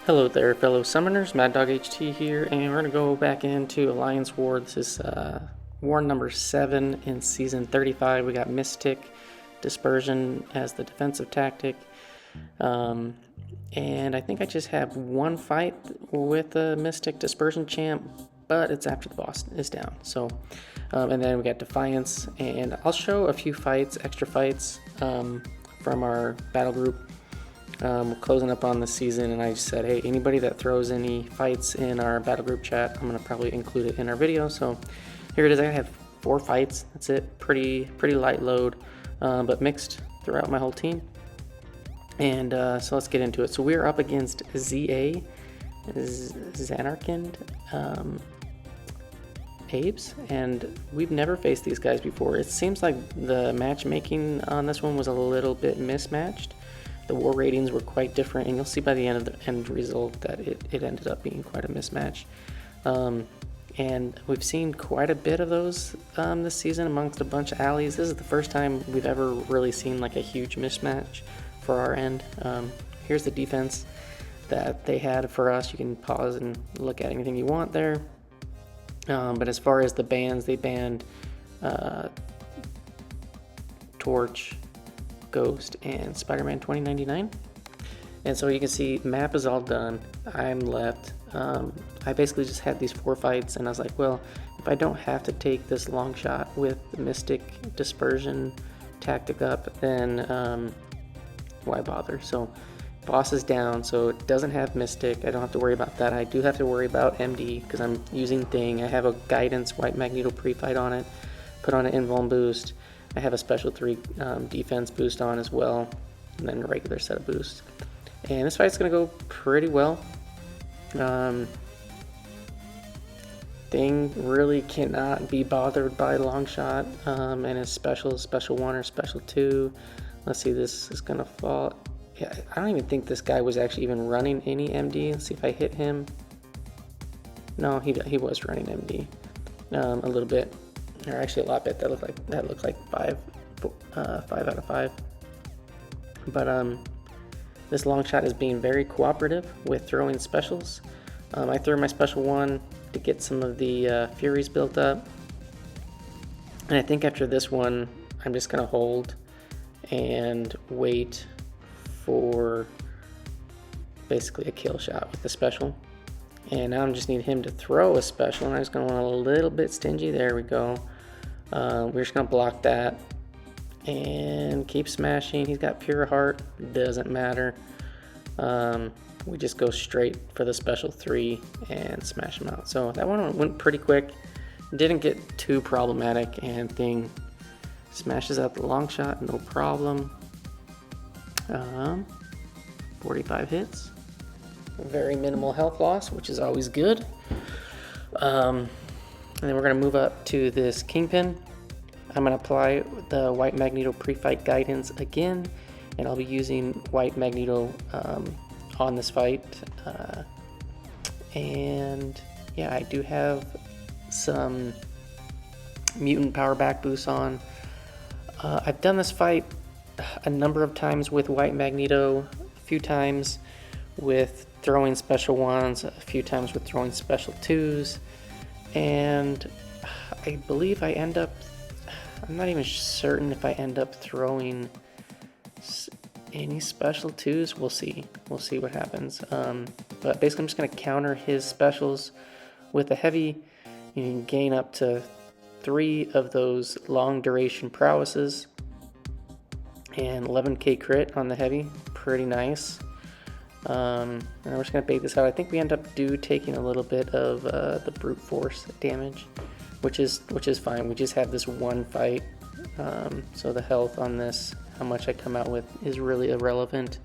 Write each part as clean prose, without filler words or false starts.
Hello there, fellow summoners. Mad Dog HT here, and we're gonna go back into Alliance War. This is war number 7 in season 35. We got Miss-Tic Dispersion as the defensive tactic, and I think I just have one fight with the Miss-Tic Dispersion champ, but it's after the boss is down. So, and then we got Defiance, and I'll show a few fights, extra fights from our battle group. We're closing up on the season, and I just said, hey, anybody that throws any fights in our battle group chat, I'm gonna probably include it in our video. So here it is. I have 4 fights. That's it. Pretty light load, but mixed throughout my whole team. And so let's get into it. So we're up against ZA, Zanarkand, Apes, and we've never faced these guys before. It seems like the matchmaking on this one was a little bit mismatched. The war ratings were quite different, and you'll see by the end of the end result that it ended up being quite a mismatch. And we've seen quite a bit of those this season amongst a bunch of allies. This is the first time we've ever really seen like a huge mismatch for our end. Here's the defense that they had for us. You can pause and look at anything you want there. But as far as the bans, they banned Torch, Ghost, and Spider-Man 2099. And so you can see map is all done. I'm left. I basically just had these 4 fights, and I was like, well, if I don't have to take this long shot with the Miss-Tic Dispersion tactic up, then why bother? So boss is down, so it doesn't have Miss-Tic. I don't have to worry about that. I do have to worry about MD because I'm using Thing. I have a guidance white Magneto pre-fight on it, put on an invuln boost. I have a special 3 defense boost on as well, and then a regular set of boosts. And this fight's gonna go pretty well. Thing really cannot be bothered by Longshot and his special 1 or special 2. Let's see, this is gonna fall. Yeah, I don't even think this guy was actually even running any MD. Let's see if I hit him. No, he was running MD a little bit. Or actually a lot bit. That looked like 5 out of 5. But this long shot is being very cooperative with throwing specials. I threw my special 1 to get some of the Furies built up, and I think after this one I'm just gonna hold and wait for basically a kill shot with the special. And now I just need him to throw a special, and I'm just going to want a little bit stingy. There we go. We're just going to block that and keep smashing. He's got pure heart. Doesn't matter. We just go straight for the special 3 and smash him out. So that one went pretty quick. Didn't get too problematic, and Thing smashes out the long shot, no problem. 45 hits. Very minimal health loss, which is always good. And then we're going to move up to this Kingpin. I'm going to apply the white Magneto pre-fight guidance again, and I'll be using white Magneto on this fight. And yeah, I do have some mutant power back boosts on. I've done this fight a number of times with white Magneto, a few times with throwing special 1s, a few times with throwing special 2s, and I believe I end up, I'm not even certain if I end up throwing any special 2s. We'll see what happens. But basically I'm just going to counter his specials with a heavy. You can gain up to 3 of those long duration prowesses and 11k crit on the heavy. Pretty nice. And we're just going to bait this out. I think we end up taking a little bit of the brute force damage, which is fine. We just have this one fight, so the health on this, how much I come out with, is really irrelevant.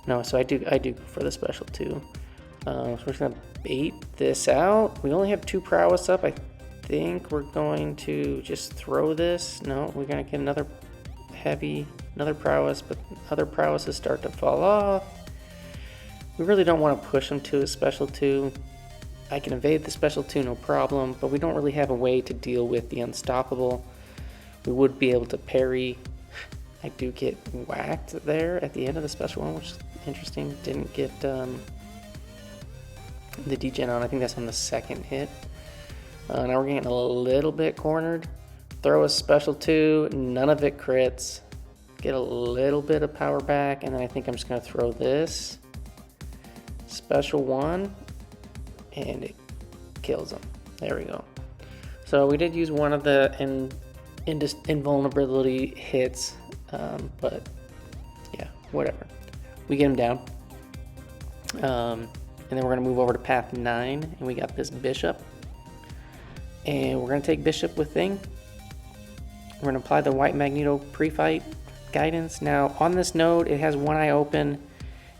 No, so I do go for the special 2. So we're just going to bait this out. We only have 2 prowess up. I think we're going to just throw this. No, we're going to get another heavy, another prowess, but other prowesses start to fall off. We really don't want to push him to a special 2. I can evade the special 2, no problem, but we don't really have a way to deal with the unstoppable. We would be able to parry. I do get whacked there at the end of the special 1, which is interesting. Didn't get the degen on. I think that's on the second hit. Now we're getting a little bit cornered. Throw a special 2, none of it crits. Get a little bit of power back, and then I think I'm just gonna throw this special 1, and it kills him. There we go. So we did use one of the invulnerability hits, but yeah, whatever. We get him down. And then we're gonna move over to path 9, and we got this bishop. And we're gonna take bishop with thing. We're gonna apply the White Magneto pre-fight guidance. Now on this node, it has one eye open,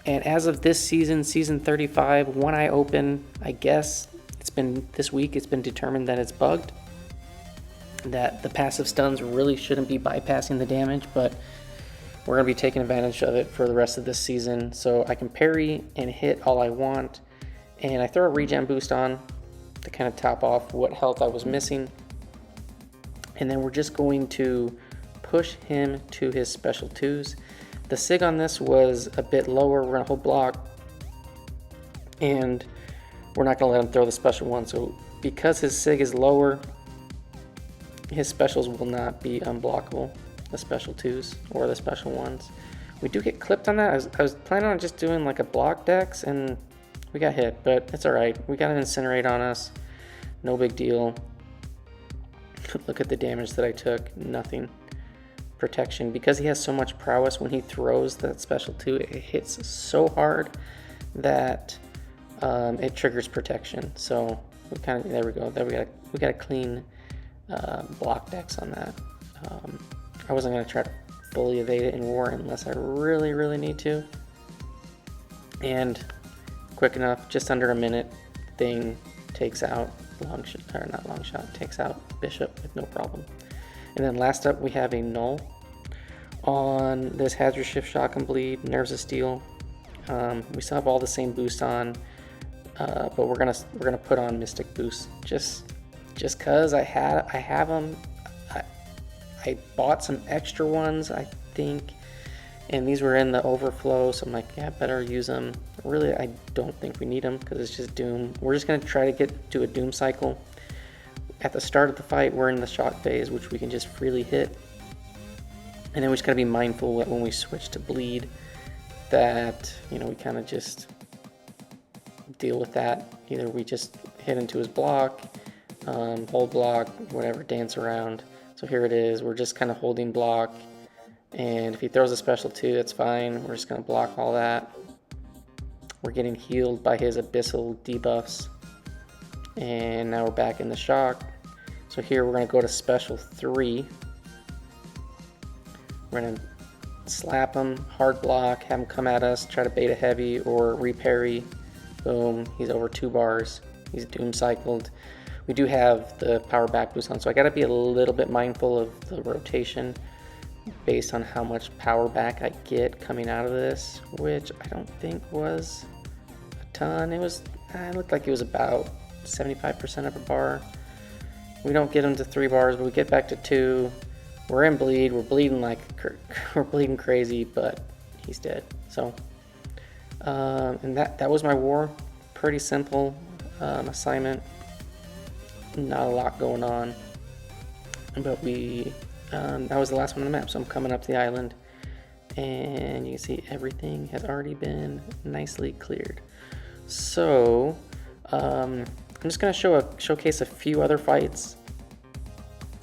and as of this season, season 35, one eye open, I guess this week it's been determined that it's bugged, that the passive stuns really shouldn't be bypassing the damage, but we're gonna be taking advantage of it for the rest of this season. So I can parry and hit all I want, and I throw a regen boost on to kind of top off what health I was missing. And then we're just going to push him to his special 2s. The sig on this was a bit lower. We're gonna hold block, and we're not gonna let him throw the special 1. So because his sig is lower, his specials will not be unblockable, the special 2s or the special 1s. We do get clipped on that. I was planning on just doing like a block dex, and we got hit, but it's all right. We got an incinerate on us, no big deal. Look at the damage that I took, nothing. Protection, because he has so much prowess, when he throws that special 2, it hits so hard that it triggers protection. So we kind of, there we go. There we got a clean block dex on that. I wasn't gonna try to fully evade it in war unless I really need to. And quick enough, just under a minute, thing takes out Longshot, or not Longshot, takes out Bishop with no problem. And then last up, we have a Knull on this Hazard Shift, Shock and Bleed, Nerves of Steel. We still have all the same boosts on, but we're gonna put on Mystic boost just cause I have them. I bought some extra ones, I think, and these were in the overflow, so I'm like, yeah, better use them. Really, I don't think we need them because it's just Doom. We're just gonna try to get to a Doom cycle. At the start of the fight, we're in the shock phase, which we can just freely hit. And then we just gotta be mindful that when we switch to bleed, that, you know, we kind of just deal with that. Either we just hit into his block, hold block, whatever, dance around. So here it is, we're just kind of holding block. And if he throws a special 2, that's fine. We're just gonna block all that. We're getting healed by his abyssal debuffs. And now we're back in the shock. So here we're gonna go to special 3. We're gonna slap him, hard block, have him come at us, try to bait a heavy or reparry. Boom, he's over 2 bars. He's doom cycled. We do have the power back boost on, so I gotta be a little bit mindful of the rotation based on how much power back I get coming out of this, which I don't think was a ton. It looked like it was about 75% of a bar. We don't get him to 3 bars, but we get back to 2. We're in bleed. We're bleeding we're bleeding crazy, but he's dead. So, and that was my war. Pretty simple assignment. Not a lot going on, but that was the last one on the map. So I'm coming up to the island, and you can see everything has already been nicely cleared. So I'm just going to showcase a few other fights.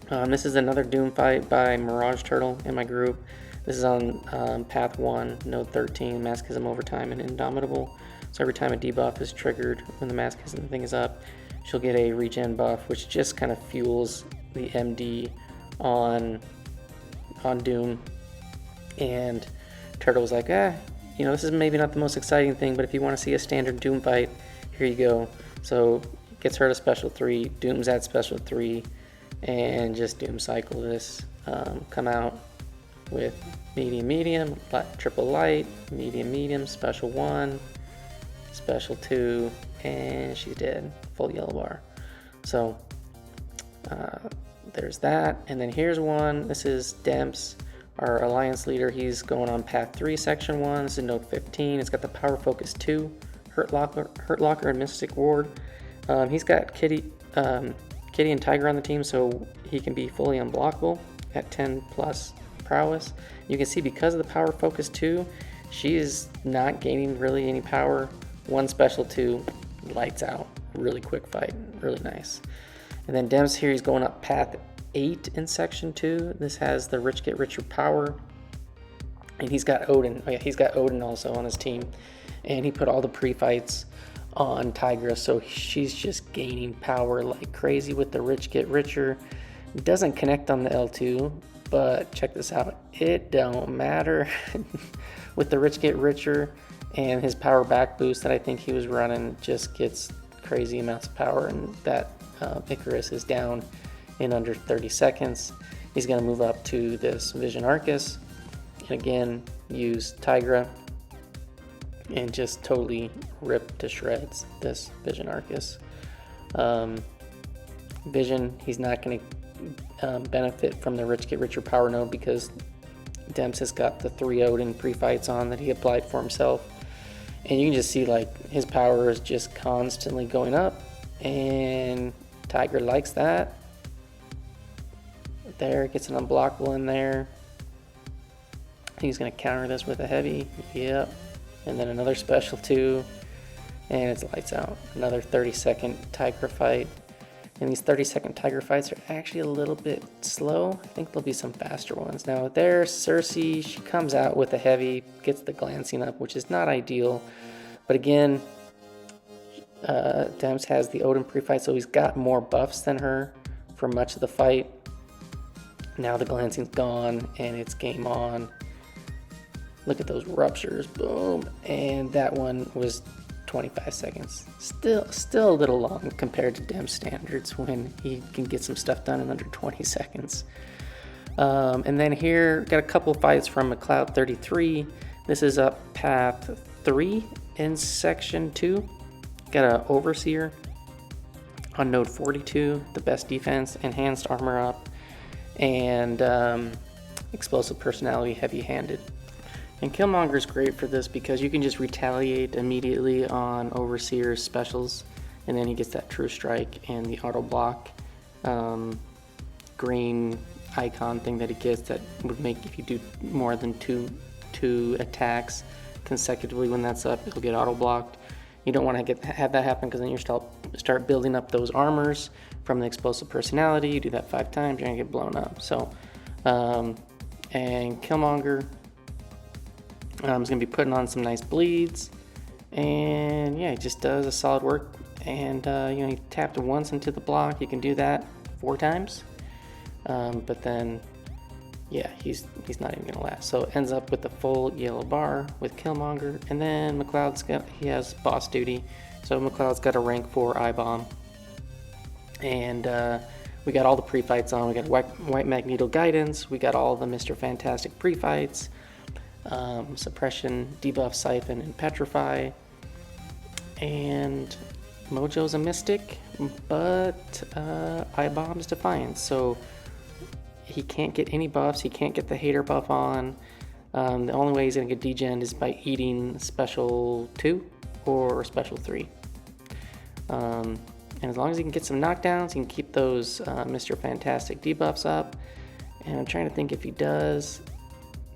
This is another Doom fight by Mirage Turtle in my group. This is on Path 1, Node 13, Masochism Overtime, and Indomitable. So every time a debuff is triggered when the Masochism thing is up, she'll get a regen buff, which just kind of fuels the MD on Doom. And Turtle was like, you know, this is maybe not the most exciting thing, but if you want to see a standard Doom fight, here you go. So gets her to special 3, Doom's at special 3, and just Doom cycle this. Come out with medium, triple light, medium, special 1, special 2, and she's dead. Full yellow bar. So there's that. And then here's one. This is Demps, our alliance leader. He's going on path 3, section 1. This is node 15. It's got the power focus 2. Hurt Locker and Mystic Ward. He's got Kitty and Tigra on the team, so he can be fully unblockable at 10 plus prowess. You can see because of the power focus 2, she is not gaining really any power. One special 2, lights out. Really quick fight, really nice. And then Dems here, he's going up path 8 in section 2. This has the Rich Get Richer power. And he's got Odin. Oh yeah, he's got Odin also on his team. And he put all the pre-fights on Tigra, so she's just gaining power like crazy with the Rich Get Richer. It doesn't connect on the L2, but check this out. It don't matter. With the Rich Get Richer and his power back boost that I think he was running, just gets crazy amounts of power, and that Ikarus is down in under 30 seconds. He's going to move up to this Vision Aarkus, and again use Tigra and just totally rip to shreds this Vision Aarkus. Vision, he's not going to benefit from the Rich Get Richer power node because Dems has got the 3 Odin pre-fights on that he applied for himself. And you can just see like his power is just constantly going up, and Tigra likes that. There, gets an unblockable in there. He's going to counter this with a heavy. Yep. And then another special 2, and it's lights out. Another 30-second Tigra fight. And these 30-second Tigra fights are actually a little bit slow. I think there'll be some faster ones. Now there's Sersi. She comes out with a heavy, gets the glancing up, which is not ideal. But again, Dems has the Odin pre-fight, so he's got more buffs than her for much of the fight. Now the glancing's gone, and it's game on. Look at those ruptures, boom. And that one was 25 seconds. Still a little long compared to Dem standards when he can get some stuff done in under 20 seconds. And then here, got a couple fights from McLeod 33. This is up path 3 in section 2. Got an Overseer on node 42, the best defense, enhanced armor up, and explosive personality, heavy-handed. And Killmonger is great for this because you can just retaliate immediately on Overseer's specials, and then he gets that True Strike and the auto block green icon thing that he gets that would make, if you do more than two attacks consecutively when that's up, it'll get auto blocked. You don't want to have that happen because then you start building up those armors from the explosive personality. You do that 5 times, you're gonna get blown up. So, and Killmonger. He's going to be putting on some nice bleeds, and yeah, he just does a solid work. And he tapped once into the block. You can do that 4 times, but then yeah, he's not even going to last. So it ends up with a full yellow bar with Killmonger, and then he has boss duty. So McLeod's got a rank 4 iAbom, and we got all the pre-fights on. We got White Magneto guidance. We got all the Mr. Fantastic pre-fights. Suppression, debuff, siphon, and petrify. And Mojo's a mystic, but iAbom's Defiance, so he can't get any buffs. He can't get the hater buff on. The only way he's gonna get degened is by eating special 2 or special 3. And as long as he can get some knockdowns, he can keep those Mr. Fantastic debuffs up. And I'm trying to think if he does.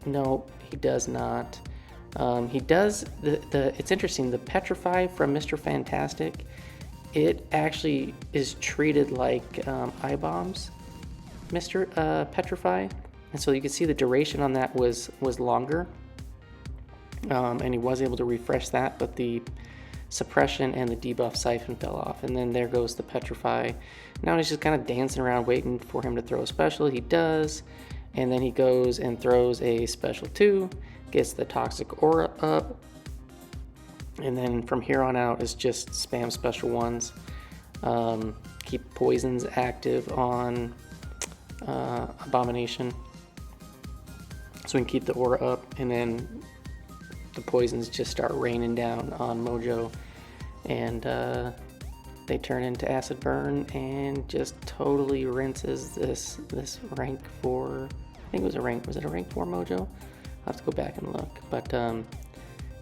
Nope. He does not. He does it's interesting, the Petrify from Mr. Fantastic, it actually is treated like iAbom's Mr. Petrify, and so you can see the duration on that was longer, and he was able to refresh that, but the suppression and the debuff siphon fell off, and then there goes the Petrify. Now he's just kind of dancing around waiting for him to throw a special. He does. And then he goes and throws a special 2, gets the toxic aura up, and then from here on out is just spam special 1s. Keep poisons active on Abomination, so we can keep the aura up, and then the poisons just start raining down on Mojo, and they turn into acid burn and just totally rinses this rank 4. I think it was a rank. Was it a rank 4 Mojo? I'll have to go back and look. But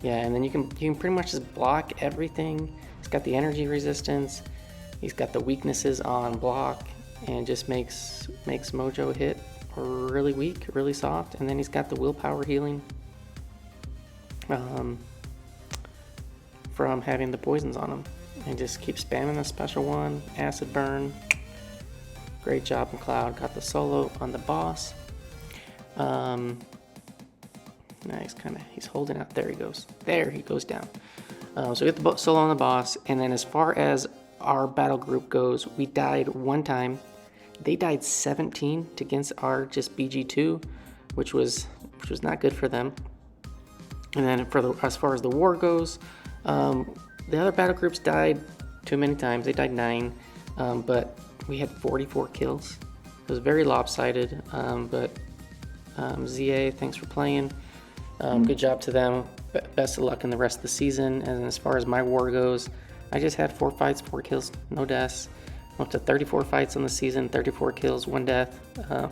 Yeah, and then you can pretty much just block everything. He's got the energy resistance. He's got the weaknesses on block, and just makes Mojo hit really weak, really soft. And then he's got the willpower healing from having the poisons on him. And just keep spamming the special one, acid burn. Great job, McLeod. Got the solo on the boss. Nice, he's holding out. There he goes. There he goes down. So we get the solo on the boss, and then as far as our battle group goes, we died one time. They died 17 against our just BG2, which was not good for them. And then as far as the war goes, the other battle groups died too many times. They died 9, but we had 44 kills. It was very lopsided, but ZA, thanks for playing. Good job to them. Best of luck in the rest of the season. And as far as my war goes, I just had 4 fights, 4 kills, no deaths. I'm up to 34 fights on the season, 34 kills, 1 death.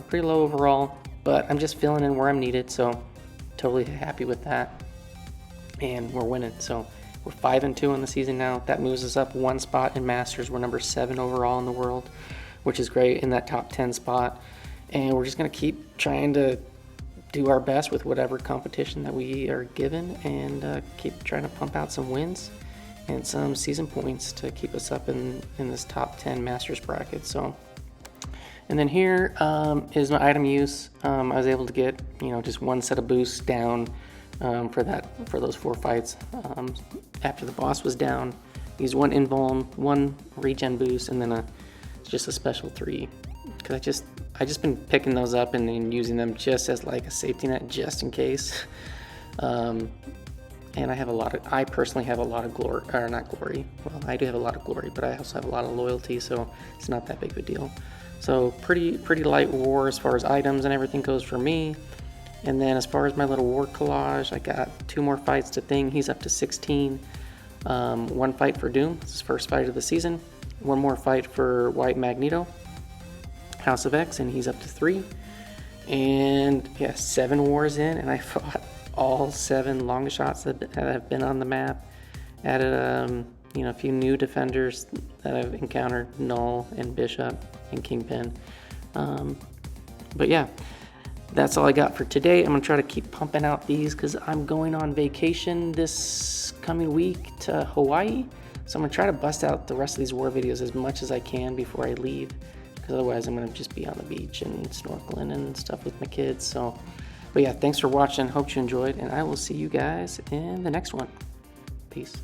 Pretty low overall, but I'm just filling in where I'm needed, so totally happy with that. And we're winning, so we're 5-2 on the season now. That moves us up 1 spot in Masters. We're number 7 overall in the world, which is great, in that top 10 spot. And we're just gonna keep trying to do our best with whatever competition that we are given, and keep trying to pump out some wins and some season points to keep us up in this top 10 Masters bracket. So, and then here is my item use. I was able to get, just 1 set of boosts down for those 4 fights. After the boss was down, used 1 invuln, 1 regen boost, and then just a special 3. Because I just been picking those up and then using them just as like a safety net, just in case. And I personally have a lot of glory, or not glory. Well, I do have a lot of glory, but I also have a lot of loyalty, so it's not that big of a deal. So pretty light war as far as items and everything goes for me. And then as far as my little war collage, I got 2 more fights to Thing. He's up to 16. 1 fight for Doom. It's his first fight of the season. 1 more fight for White Magneto, House of X, and he's up to 3. And yeah, 7 wars in, and I fought all 7 Longshots that have been on the map. Added a few new defenders that I've encountered, Knull and Bishop and Kingpin. But yeah, that's all I got for today. I'm gonna try to keep pumping out these because I'm going on vacation this coming week to Hawaii. So I'm gonna try to bust out the rest of these war videos as much as I can before I leave, because otherwise I'm gonna just be on the beach and snorkeling and stuff with my kids. So, but yeah, thanks for watching. Hope you enjoyed, and I will see you guys in the next one. Peace.